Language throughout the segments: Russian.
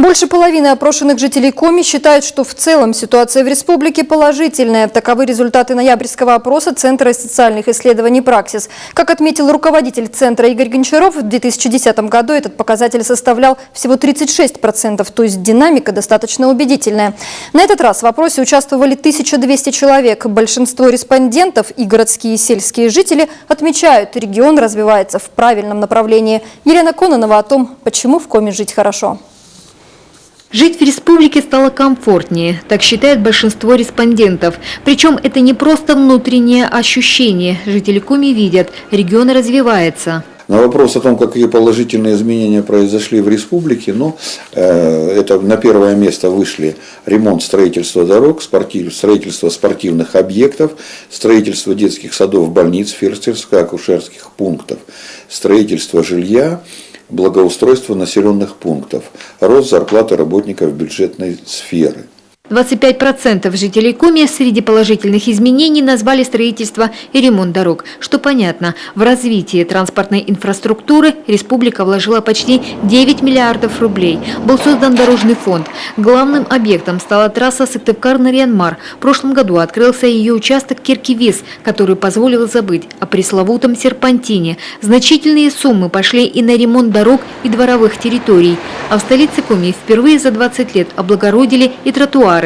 Больше половины опрошенных жителей Коми считают, что в целом ситуация в республике положительная. Таковы результаты ноябрьского опроса Центра социальных исследований «Праксис». Как отметил руководитель Центра Игорь Гончаров, в 2010 году этот показатель составлял всего 36%, то есть динамика достаточно убедительная. На этот раз в опросе участвовали 1200 человек. Большинство респондентов и городские и сельские жители отмечают, регион развивается в правильном направлении. Елена Кононова о том, почему в Коми жить хорошо. Жить в республике стало комфортнее, так считает большинство респондентов. Причем это не просто внутреннее ощущение. Жители Коми видят, регион развивается. На вопрос о том, какие положительные изменения произошли в республике, это на первое место вышли ремонт, строительство дорог, строительство спортивных объектов, строительство детских садов, больниц, фельдшерско-акушерских пунктов, строительство жилья, благоустройство населенных пунктов, рост зарплаты работников бюджетной сферы. 25% жителей Коми среди положительных изменений назвали строительство и ремонт дорог. Что понятно, в развитие транспортной инфраструктуры республика вложила почти 9 миллиардов рублей. Был создан дорожный фонд. Главным объектом стала трасса Сыктывкар-Нарьян-Мар. В прошлом году открылся ее участок Кирки-Вис, который позволил забыть о пресловутом серпантине. Значительные суммы пошли и на ремонт дорог и дворовых территорий. А в столице Коми впервые за 20 лет облагородили и тротуары.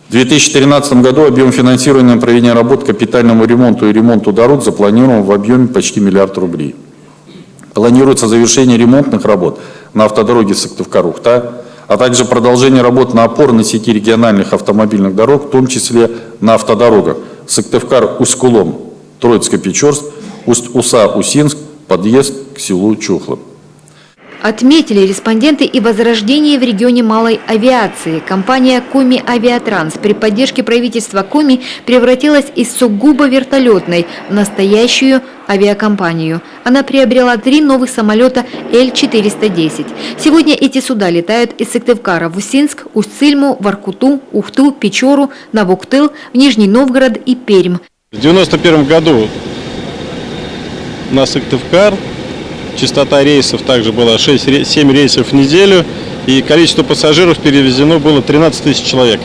В 2013 году объем финансирования на проведение работ к капитальному ремонту и ремонту дорог запланирован в объеме почти миллиард рублей. Планируется завершение ремонтных работ на автодороге Сыктывкар-Ухта, а также продолжение работ на опорной сети региональных автомобильных дорог, в том числе на автодорогах Сыктывкар-Усть-Кулом, Троицко-Печорск, Усть-Уса-Усинск, подъезд к селу Чухло. Отметили респонденты и возрождение в регионе малой авиации. Компания «Коми Авиатранс» при поддержке правительства Коми превратилась из сугубо вертолетной в настоящую авиакомпанию. Она приобрела 3 новых самолета Л-410. Сегодня эти суда летают из Сыктывкара в Усинск, Усть-Цильму, Воркуту, Ухту, Печору, Навуктыл, в Нижний Новгород и Пермь. В 1991 году на Сыктывкар частота рейсов также была 6-7 рейсов в неделю, и количество пассажиров перевезено было 13 тысяч человек.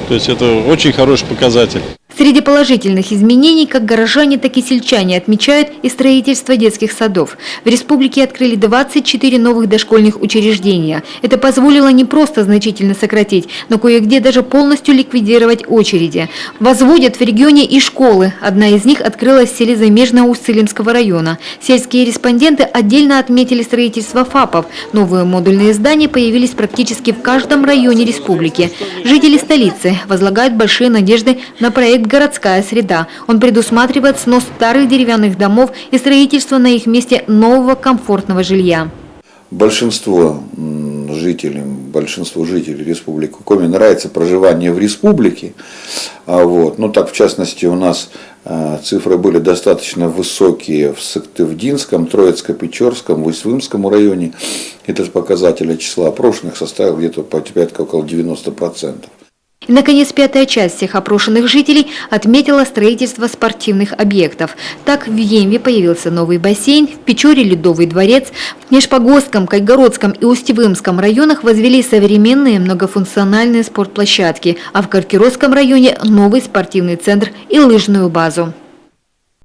То есть это очень хороший показатель. Среди положительных изменений как горожане, так и сельчане отмечают и строительство детских садов. В республике открыли 24 новых дошкольных учреждения. Это позволило не просто значительно сократить, но кое-где даже полностью ликвидировать очереди. Возводят в регионе и школы. Одна из них открылась в селе Замежно-Усть-Цилимского района. Сельские респонденты отдельно отметили строительство ФАПов. Новые модульные здания появились практически в каждом районе республики. Жители столицы возлагают большие надежды на проект «Городская среда». Он предусматривает снос старых деревянных домов и строительство на их месте нового комфортного жилья. Большинству жителей Республики Коми нравится проживание в республике. Так, в частности, у нас цифры были достаточно высокие в Сыктывдинском, Троицко-Печорском, Усть-Вымском районе. Этот показатель числа опрошенных составил где-то около 90%. И, наконец, 5-я часть всех опрошенных жителей отметила строительство спортивных объектов. Так, в Емве появился новый бассейн, в Печоре – ледовый дворец, в Нижпогосском, Кайгородском и Усть-Вымском районах возвели современные многофункциональные спортплощадки, а в Каркиросском районе – новый спортивный центр и лыжную базу.